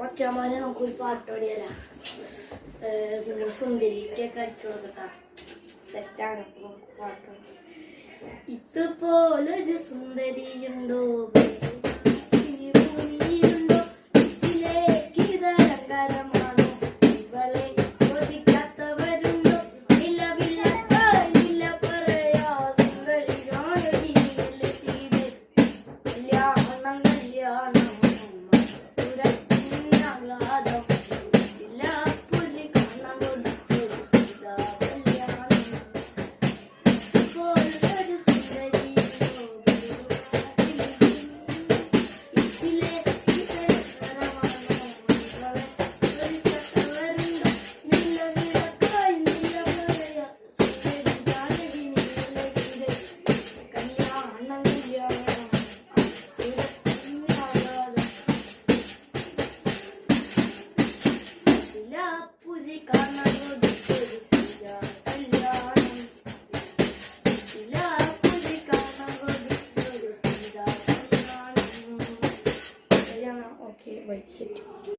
ഒച്ചമാനെ നമുക്കൊരു പാട്ട് പാടിയല്ല നിങ്ങളുടെ സുന്ദരിക്കൊക്കെ അയച്ചു കൊടുക്കട്ടാ സെറ്റാണ് പാട്ട്. ഇതുപോലൊരു സുന്ദരിയുണ്ടോ Puri kana